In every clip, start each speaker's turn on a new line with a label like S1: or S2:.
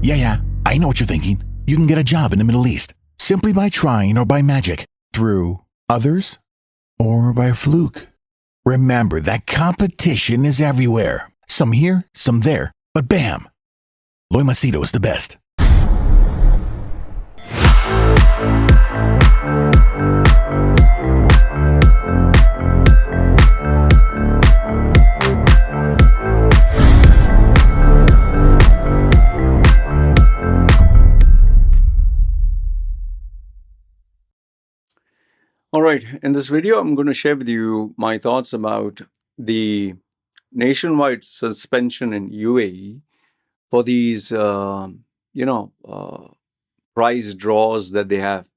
S1: Yeah, I know what you're thinking. You can get a job in the Middle East simply by trying or by magic, through others, or by fluke. Remember that competition is everywhere. Some here, some there, but bam! Loy Machedo is the best.
S2: All right, in this video, I'm going to share with you my thoughts about the nationwide suspension in UAE for these, prize draws that they have.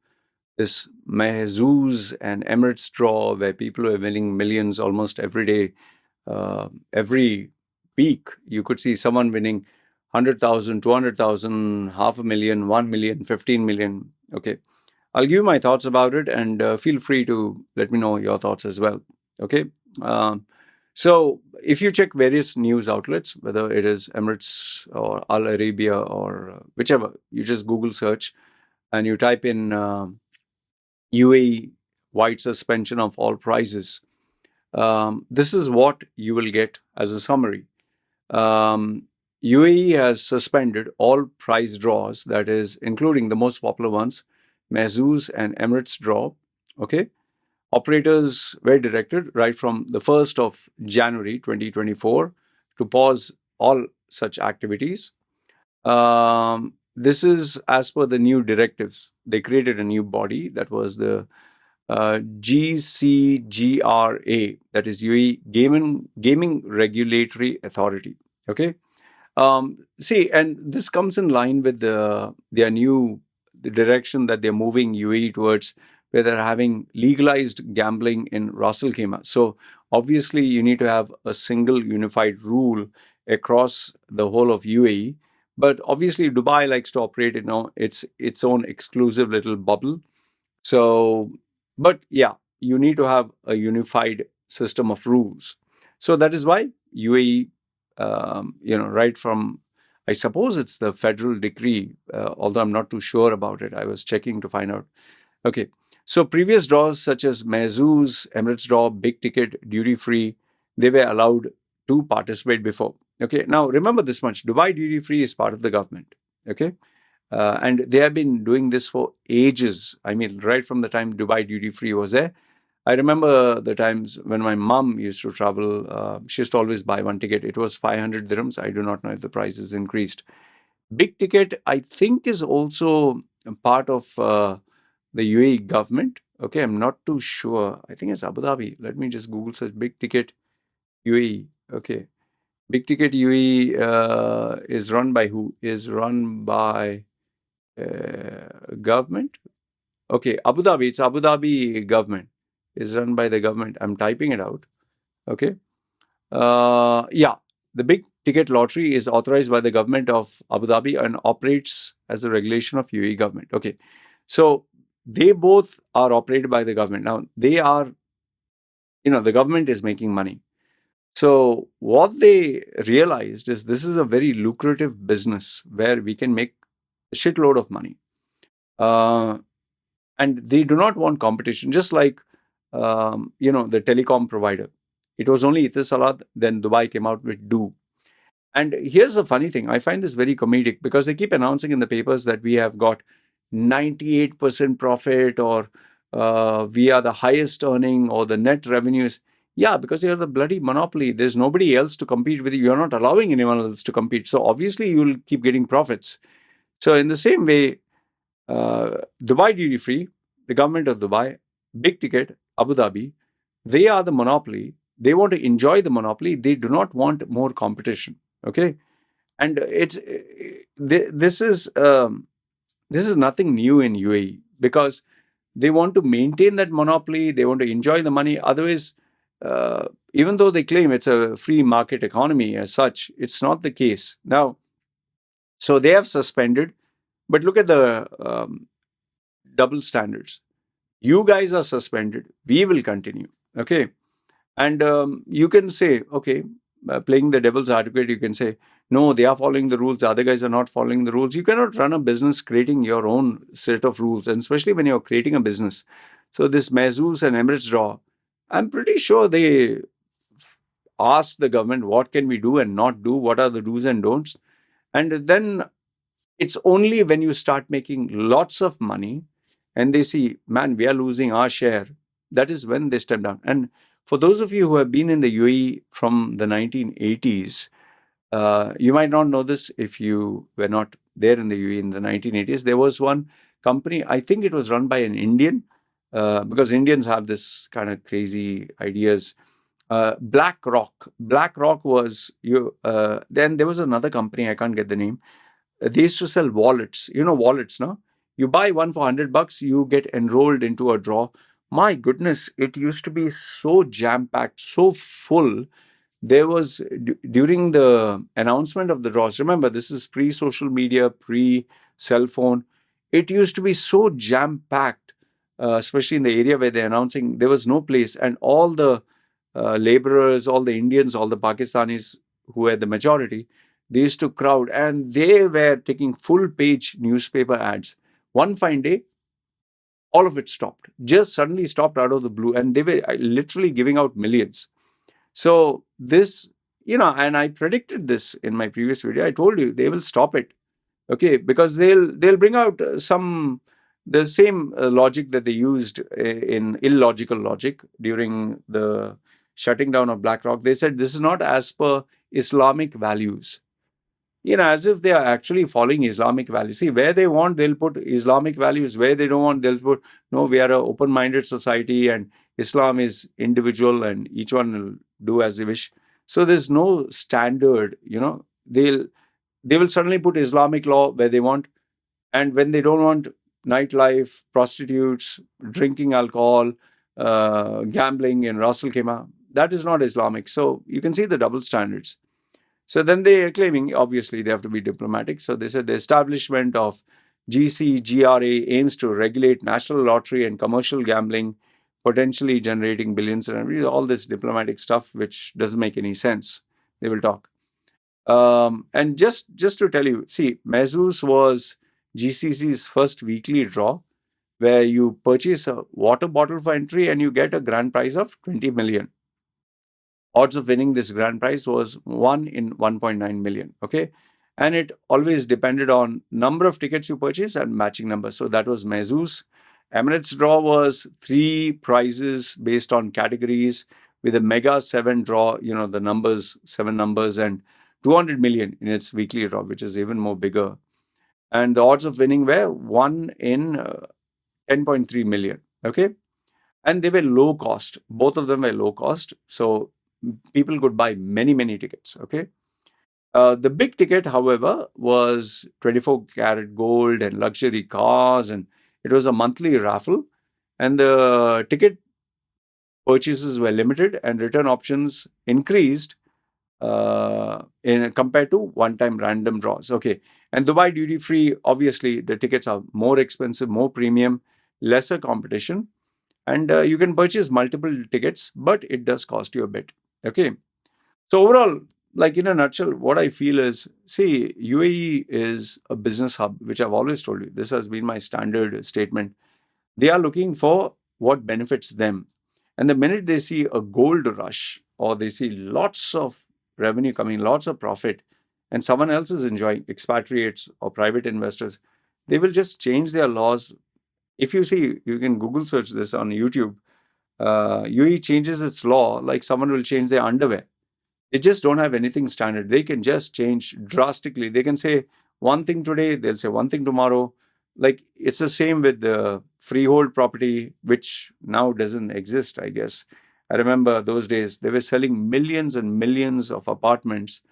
S2: This Mahzooz and Emirates Draw, where people are winning millions almost every day. Every week, you could see someone winning 100,000, 200,000, 500,000, 1 million, 15 million. Okay. I'll give you my thoughts about it, and feel free to let me know your thoughts as well. Okay. So if you check various news outlets, whether it is Emirates or Al Arabia or whichever, you just Google search and you type in UAE wide suspension of all prizes. This is what you will get as a summary. UAE has suspended all prize draws, that is, including the most popular ones, Mahzooz and Emirates Draw. Okay. Operators were directed right from the 1st of January 2024 to pause all such activities. This is as per the new directives. They created a new body, that was the GCGRA, that is UAE Gaming Regulatory Authority. Okay. See, and this comes in line with the direction that they're moving UAE towards, where they're having legalized gambling in Ras Al Khaimah. So obviously you need to have a single unified rule across the whole of UAE. But obviously Dubai likes to operate, its own exclusive little bubble. So, but yeah, you need to have a unified system of rules. So that is why UAE, right from, I suppose it's the federal decree, although I'm not too sure about it. I was checking to find out. Okay. So previous draws such as Mahzooz, Emirates Draw, Big Ticket, Duty Free, they were allowed to participate before. Okay. Now remember this much. Dubai Duty Free is part of the government. Okay. And they have been doing this for ages. I mean, right from the time Dubai Duty Free was there. I remember the times when my mom used to travel, she used to always buy one ticket. It was 500 dirhams. I do not know if the price is increased. Big Ticket, I think, is also a part of the UAE government. Okay, I'm not too sure. I think it's Abu Dhabi. Let me just Google search Big Ticket UAE. Okay. Big Ticket UAE is run by who? Is run by government. Okay, Abu Dhabi. It's Abu Dhabi government. Is run by the government. I'm typing it out. Okay. Yeah, the Big Ticket Lottery is authorized by the government of Abu Dhabi and operates as a regulation of UAE government. Okay. So they both are operated by the government. Now they are, the government is making money. So what they realized is this is a very lucrative business where we can make a shitload of money. And they do not want competition, just like the telecom provider. It was only Etisalat, then Dubai came out with Do. And here's the funny thing. I find this very comedic because they keep announcing in the papers that we have got 98% profit, or we are the highest earning, or the net revenues. Yeah, because you're the bloody monopoly. There's nobody else to compete with you. You're not allowing anyone else to compete. So obviously you'll keep getting profits. So in the same way, Dubai Duty Free, the government of Dubai, Big Ticket, Abu Dhabi, they are the monopoly. They want to enjoy the monopoly. They do not want more competition. Okay, and this is nothing new in UAE, because they want to maintain that monopoly. They want to enjoy the money. Otherwise, even though they claim it's a free market economy as such, it's not the case. Now, so they have suspended, but look at the double standards. You guys are suspended. We will continue. Okay. And you can say, okay, playing the devil's advocate, you can say, no, they are following the rules, the other guys are not following the rules. You cannot run a business creating your own set of rules, and especially when you're creating a business. So this Mahzooz and Emirates Draw, I'm pretty sure they ask the government what can we do and not do, what are the do's and don'ts. And then it's only when you start making lots of money and they see, man, we are losing our share, that is when they step down. And for those of you who have been in the UAE from the 1980s, you might not know this if you were not there in the UAE in the 1980s. There was one company, I think it was run by an Indian, because Indians have this kind of crazy ideas. BlackRock. BlackRock was you. Then there was another company, I can't get the name. They used to sell wallets. You know wallets, no? You buy one for $100, you get enrolled into a draw. My goodness, it used to be so jam packed, so full. There was during the announcement of the draws. Remember, this is pre-social media, pre-cell phone. It used to be so jam packed, especially in the area where they're announcing. There was no place, and all the laborers, all the Indians, all the Pakistanis who were the majority, they used to crowd, and they were taking full-page newspaper ads. One fine day, all of it stopped. Just suddenly stopped out of the blue, and they were literally giving out millions. So this, and I predicted this in my previous video. I told you they will stop it, okay, because they'll bring out the same logic that they used in illogical logic during the shutting down of BlackRock. They said this is not as per Islamic values. As if they are actually following Islamic values. See, where they want, they'll put Islamic values. Where they don't want, they'll put, no, we are an open-minded society and Islam is individual and each one will do as they wish. So there's no standard, they will suddenly put Islamic law where they want. And when they don't want nightlife, prostitutes, drinking alcohol, gambling and Ras Al Khaimah, that is not Islamic. So you can see the double standards. So then they are claiming, obviously, they have to be diplomatic. So they said the establishment of GCGRA aims to regulate national lottery and commercial gambling, potentially generating billions and all this diplomatic stuff, which doesn't make any sense. They will talk. And just to tell you, see, Mahzooz was GCC's first weekly draw, where you purchase a water bottle for entry and you get a grand prize of 20 million. Odds of winning this grand prize was 1 in 1.9 million. Okay. And it always depended on number of tickets you purchase and matching number. So that was Mahzooz. Emirates draw was 3 prizes based on categories with a mega 7 draw, the numbers, 7 numbers, and 200 million in its weekly draw, which is even more bigger. And the odds of winning were 1 in 10.3 million. Okay. And they were low cost. Both of them were low cost. So people could buy many, many tickets. Okay. The big ticket, however, was 24 karat gold and luxury cars, and it was a monthly raffle. And the ticket purchases were limited and return options increased compared to one-time random draws. Okay. And Dubai duty free, obviously, the tickets are more expensive, more premium, lesser competition. And you can purchase multiple tickets, but it does cost you a bit. Okay. So overall, like in a nutshell, what I feel is, see, UAE is a business hub, which I've always told you. This has been my standard statement. They are looking for what benefits them. And the minute they see a gold rush or they see lots of revenue coming, lots of profit, and someone else is enjoying, expatriates or private investors, they will just change their laws. If you see, you can Google search this on YouTube. UAE changes its law like someone will change their underwear. They just don't have anything standard. They can just change drastically. They can say one thing today, they'll say one thing tomorrow. Like it's the same with the freehold property, which now doesn't exist, I guess. I remember those days, they were selling millions and millions of apartments,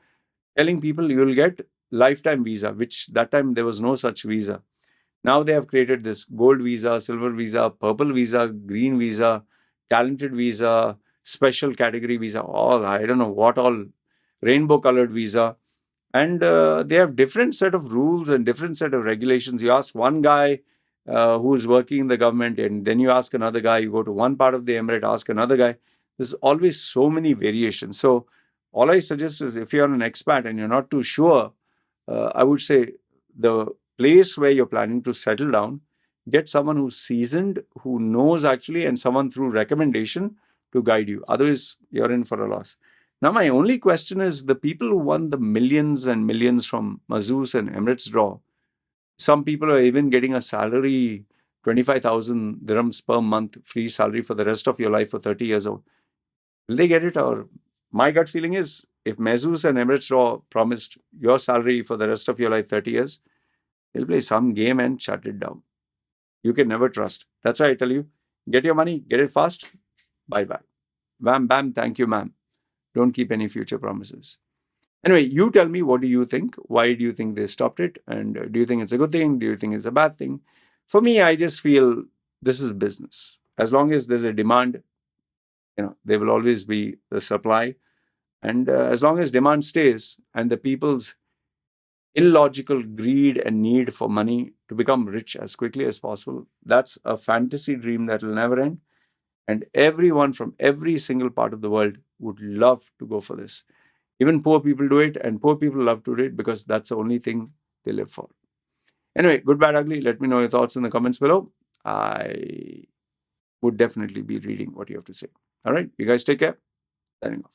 S2: telling people you'll get lifetime visa, which that time there was no such visa. Now they have created this gold visa, silver visa, purple visa, green visa, talented visa, special category visa, all, I don't know what all, rainbow colored visa. And they have different set of rules and different set of regulations. You ask one guy who is working in the government, and then you ask another guy, you go to one part of the emirate, ask another guy. There's always so many variations. So all I suggest is, if you're an expat and you're not too sure, I would say the place where you're planning to settle down, get someone who's seasoned, who knows actually, and someone through recommendation to guide you. Otherwise, you're in for a loss. Now, my only question is, the people who won the millions and millions from Mahzooz and Emirates Draw, some people are even getting a salary, 25,000 dirhams per month, free salary for the rest of your life for 30 years old. Will they get it? Or my gut feeling is, if Mahzooz and Emirates Draw promised your salary for the rest of your life, 30 years, they'll play some game and shut it down. You can never trust. That's why I tell you, get your money, get it fast, bye-bye. Bam, bam, thank you, ma'am. Don't keep any future promises. Anyway, you tell me, what do you think? Why do you think they stopped it? And do you think it's a good thing? Do you think it's a bad thing? For me, I just feel this is business. As long as there's a demand, there will always be the supply. And as long as demand stays and the people's illogical greed and need for money to become rich as quickly as possible, that's a fantasy dream that will never end. And everyone from every single part of the world would love to go for this. Even poor people do it, and poor people love to do it because that's the only thing they live for. Anyway, good, bad, ugly. Let me know your thoughts in the comments below. I would definitely be reading what you have to say. All right, you guys take care. Signing off.